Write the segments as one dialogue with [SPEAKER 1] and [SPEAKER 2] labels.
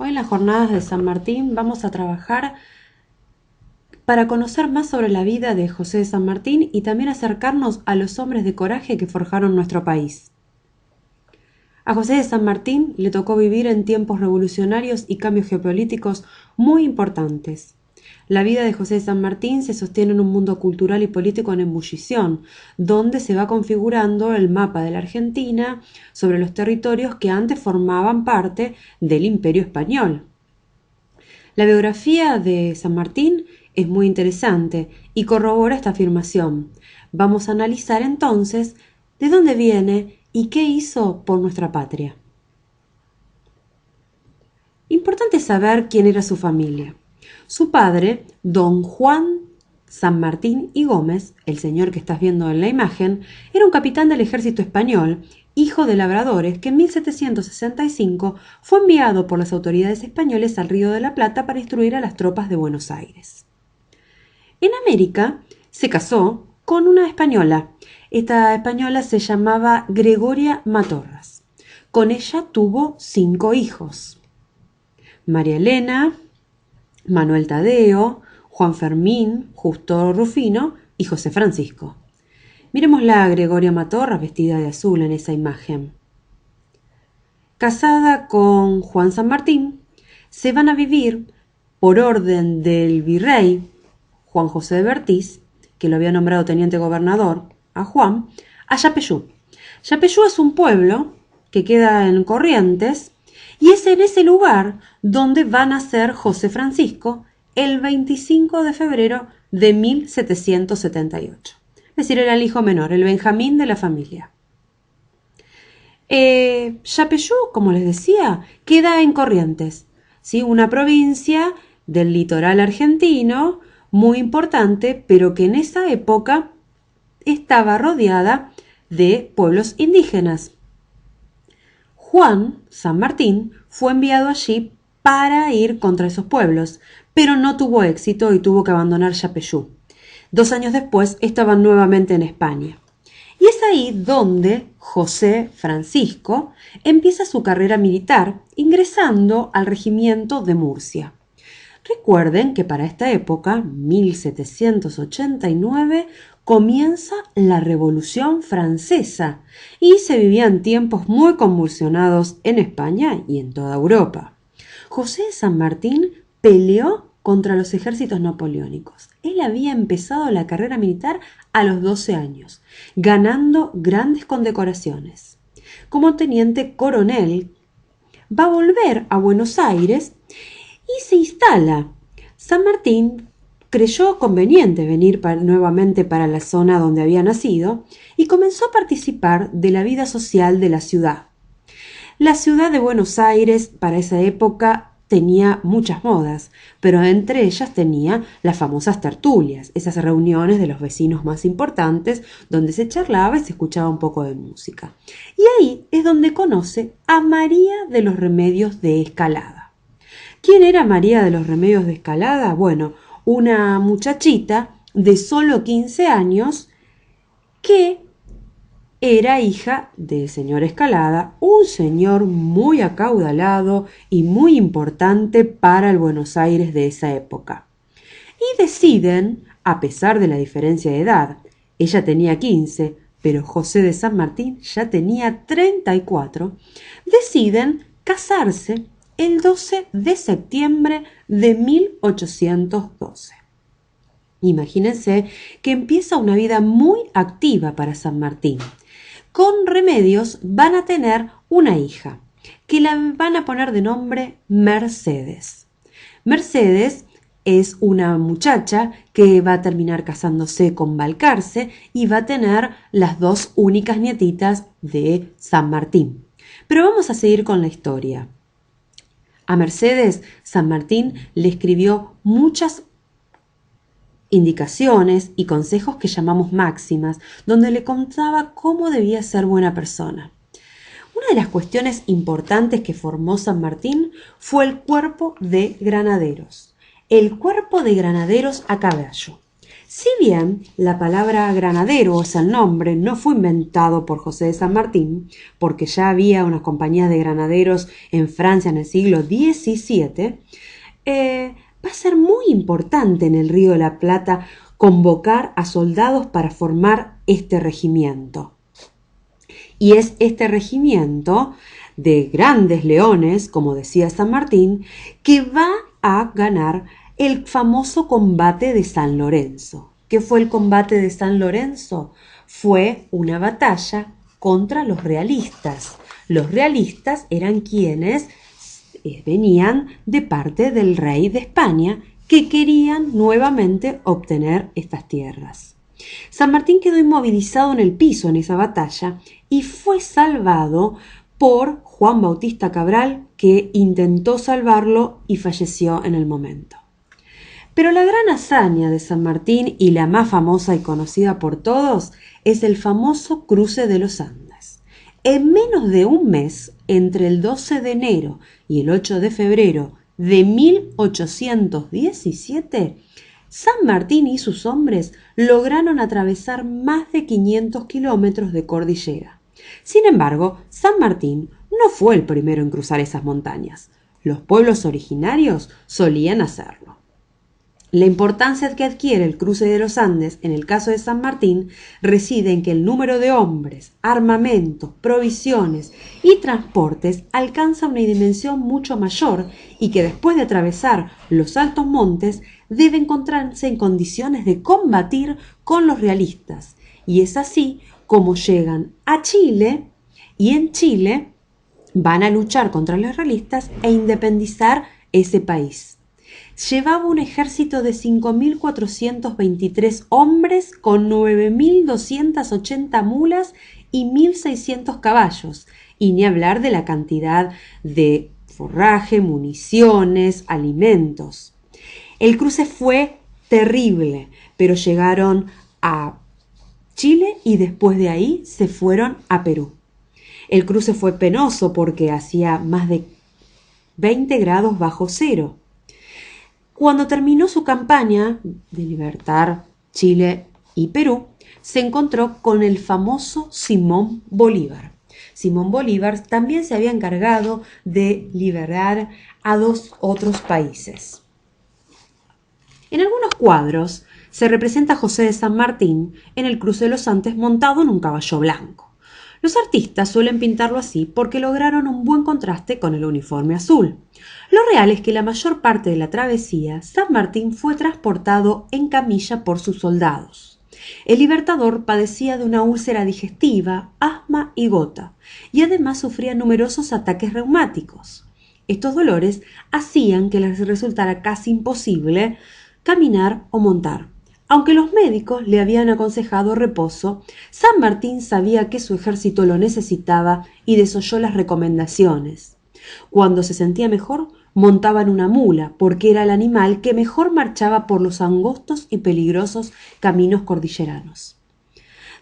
[SPEAKER 1] Hoy en las jornadas de San Martín vamos a trabajar para conocer más sobre la vida de José de San Martín y también acercarnos a los hombres de coraje que forjaron nuestro país. A José de San Martín le tocó vivir en tiempos revolucionarios y cambios geopolíticos muy importantes. La vida de José de San Martín se sostiene en un mundo cultural y político en ebullición, donde se va configurando el mapa de la Argentina sobre los territorios que antes formaban parte del Imperio Español. La biografía de San Martín es muy interesante y corrobora esta afirmación. Vamos a analizar entonces de dónde viene y qué hizo por nuestra patria. Importante saber quién era su familia. Su padre, don Juan San Martín y Gómez, el señor que estás viendo en la imagen, era un capitán del ejército español, hijo de labradores, que en 1765 fue enviado por las autoridades españolas al Río de la Plata para instruir a las tropas de Buenos Aires. En América se casó con una española. Esta española se llamaba Gregoria Matorras. Con ella tuvo 5 hijos: María Elena, Manuel Tadeo, Juan Fermín, Justo Rufino y José Francisco. Miremosla a Gregoria Matorras vestida de azul en esa imagen. Casada con Juan San Martín, se van a vivir, por orden del virrey Juan José de Bertiz, que lo había nombrado teniente gobernador, a Juan, a Yapeyú. Yapeyú es un pueblo que queda en Corrientes y es en ese lugar donde va a nacer José Francisco el 25 de febrero de 1778. Es decir, era el hijo menor, el Benjamín de la familia. Yapeyú, como les decía, queda en Corrientes, ¿sí? Una provincia del litoral argentino muy importante, pero que en esa época estaba rodeada de pueblos indígenas. Juan San Martín fue enviado allí para ir contra esos pueblos, pero no tuvo éxito y tuvo que abandonar Yapeyú. 2 años después estaban nuevamente en España. Y es ahí donde José Francisco empieza su carrera militar, ingresando al regimiento de Murcia. Recuerden que para esta época, 1789, comienza la Revolución Francesa y se vivían tiempos muy convulsionados en España y en toda Europa. José de San Martín peleó contra los ejércitos napoleónicos. Él había empezado la carrera militar a los 12 años, ganando grandes condecoraciones. Como teniente coronel, va a volver a Buenos Aires y se instala. San Martín creyó conveniente venir nuevamente para la zona donde había nacido y comenzó a participar de la vida social de la ciudad. La ciudad de Buenos Aires para esa época tenía muchas modas, pero entre ellas tenía las famosas tertulias, esas reuniones de los vecinos más importantes donde se charlaba y se escuchaba un poco de música. Y ahí es donde conoce a María de los Remedios de Escalada. ¿Quién era María de los Remedios de Escalada? Bueno, una muchachita de solo 15 años que era hija del señor Escalada, un señor muy acaudalado y muy importante para el Buenos Aires de esa época. Y deciden, a pesar de la diferencia de edad, ella tenía 15, pero José de San Martín ya tenía 34, deciden casarse el 12 de septiembre de 1812. Imagínense que empieza una vida muy activa para San Martín. Con Remedios van a tener una hija, que la van a poner de nombre Mercedes. Mercedes es una muchacha que va a terminar casándose con Balcarce y va a tener las 2 únicas nietitas de San Martín. Pero vamos a seguir con la historia. A Mercedes, San Martín le escribió muchas indicaciones y consejos que llamamos máximas, donde le contaba cómo debía ser buena persona. Una de las cuestiones importantes que formó San Martín fue el cuerpo de granaderos. El cuerpo de granaderos a caballo. Si bien la palabra granadero, o sea, el nombre, no fue inventado por José de San Martín, porque ya había unas compañías de granaderos en Francia en el siglo XVII, va a ser muy importante en el Río de la Plata convocar a soldados para formar este regimiento. Y es este regimiento de grandes leones, como decía San Martín, que va a ganar el famoso combate de San Lorenzo. ¿Qué fue el combate de San Lorenzo? Fue una batalla contra los realistas. Los realistas eran quienes venían de parte del rey de España, que querían nuevamente obtener estas tierras. San Martín quedó inmovilizado en el piso en esa batalla y fue salvado por Juan Bautista Cabral, que intentó salvarlo y falleció en el momento. Pero la gran hazaña de San Martín, y la más famosa y conocida por todos, es el famoso cruce de los Andes. En menos de un mes, entre el 12 de enero y el 8 de febrero de 1817, San Martín y sus hombres lograron atravesar más de 500 kilómetros de cordillera. Sin embargo, San Martín no fue el primero en cruzar esas montañas. Los pueblos originarios solían hacerlo. La importancia que adquiere el cruce de los Andes en el caso de San Martín reside en que el número de hombres, armamentos, provisiones y transportes alcanza una dimensión mucho mayor y que después de atravesar los altos montes debe encontrarse en condiciones de combatir con los realistas. Y es así como llegan a Chile y en Chile van a luchar contra los realistas e independizar ese país. Llevaba un ejército de 5.423 hombres con 9.280 mulas y 1.600 caballos, y ni hablar de la cantidad de forraje, municiones, alimentos. El cruce fue terrible, pero llegaron a Chile y después de ahí se fueron a Perú. El cruce fue penoso porque hacía más de 20 grados bajo cero. Cuando terminó su campaña de libertar Chile y Perú, se encontró con el famoso Simón Bolívar. Simón Bolívar también se había encargado de liberar a 2 otros países. En algunos cuadros se representa a José de San Martín en el cruce de los Andes montado en un caballo blanco. Los artistas suelen pintarlo así porque lograron un buen contraste con el uniforme azul. Lo real es que la mayor parte de la travesía, San Martín fue transportado en camilla por sus soldados. El libertador padecía de una úlcera digestiva, asma y gota, y además sufría numerosos ataques reumáticos. Estos dolores hacían que les resultara casi imposible caminar o montar. Aunque los médicos le habían aconsejado reposo, San Martín sabía que su ejército lo necesitaba y desoyó las recomendaciones. Cuando se sentía mejor, montaba en una mula, porque era el animal que mejor marchaba por los angostos y peligrosos caminos cordilleranos.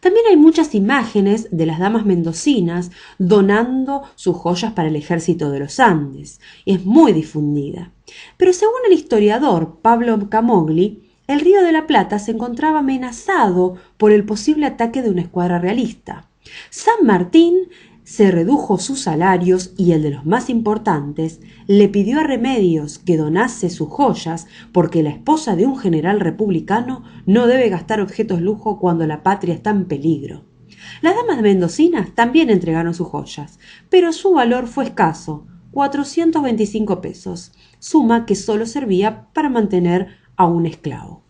[SPEAKER 1] También hay muchas imágenes de las damas mendocinas donando sus joyas para el ejército de los Andes, y es muy difundida. Pero según el historiador Pablo Camogli, el Río de la Plata se encontraba amenazado por el posible ataque de una escuadra realista. San Martín se redujo sus salarios y el de los más importantes, le pidió a Remedios que donase sus joyas porque la esposa de un general republicano no debe gastar objetos lujo cuando la patria está en peligro. Las damas mendocinas también entregaron sus joyas, pero su valor fue escaso, 425 pesos, suma que solo servía para mantener a un esclavo.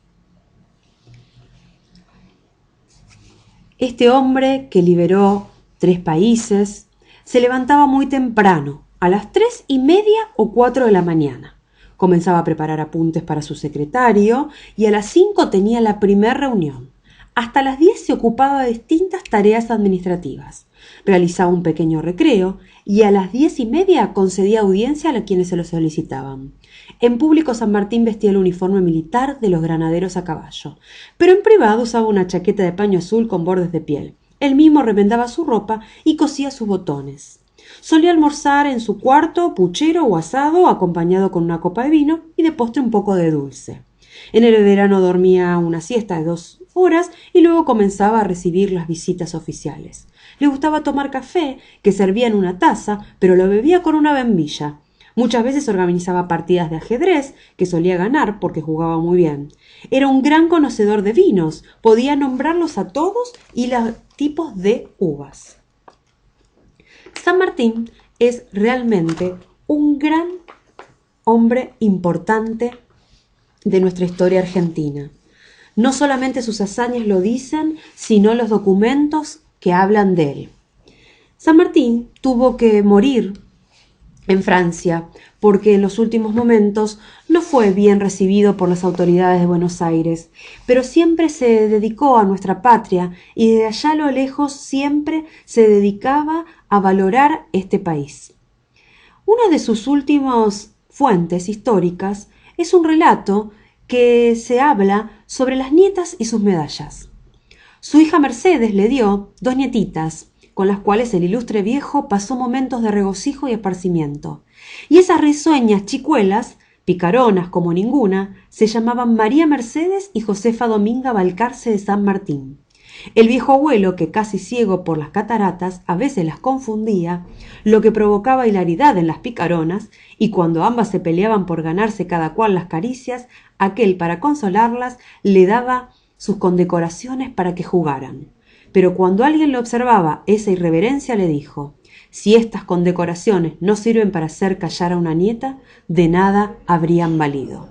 [SPEAKER 1] Este hombre que liberó 3 países se levantaba muy temprano, a las 3:30 o 4 de la mañana. Comenzaba a preparar apuntes para su secretario y a las 5 tenía la primera reunión. Hasta las 10 se ocupaba de distintas tareas administrativas. Realizaba un pequeño recreo y a las 10:30 concedía audiencia a quienes se lo solicitaban. En público San Martín vestía el uniforme militar de los granaderos a caballo, pero en privado usaba una chaqueta de paño azul con bordes de piel. Él mismo remendaba su ropa y cosía sus botones. Solía almorzar en su cuarto, puchero o asado, acompañado con una copa de vino y de postre un poco de dulce. En el verano dormía una siesta de 2 horas y luego comenzaba a recibir las visitas oficiales. Le gustaba tomar café, que servía en una taza, pero lo bebía con una bombilla. Muchas veces organizaba partidas de ajedrez, que solía ganar porque jugaba muy bien. Era un gran conocedor de vinos, podía nombrarlos a todos y los tipos de uvas. San Martín es realmente un gran hombre importante de nuestra historia argentina. No solamente sus hazañas lo dicen, sino los documentos que hablan de él. San Martín tuvo que morir en Francia porque en los últimos momentos no fue bien recibido por las autoridades de Buenos Aires, pero siempre se dedicó a nuestra patria y desde allá a lo lejos siempre se dedicaba a valorar este país. Una de sus últimas fuentes históricas es un relato que se habla sobre las nietas y sus medallas. Su hija Mercedes le dio 2 nietitas, con las cuales el ilustre viejo pasó momentos de regocijo y esparcimiento. Y esas risueñas chicuelas, picaronas como ninguna, se llamaban María Mercedes y Josefa Dominga Balcarce de San Martín. El viejo abuelo, que casi ciego por las cataratas, a veces las confundía, lo que provocaba hilaridad en las picaronas, y cuando ambas se peleaban por ganarse cada cual las caricias, aquel, para consolarlas, le daba sus condecoraciones para que jugaran. Pero cuando alguien le observaba esa irreverencia, le dijo: si estas condecoraciones no sirven para hacer callar a una nieta, de nada habrían valido.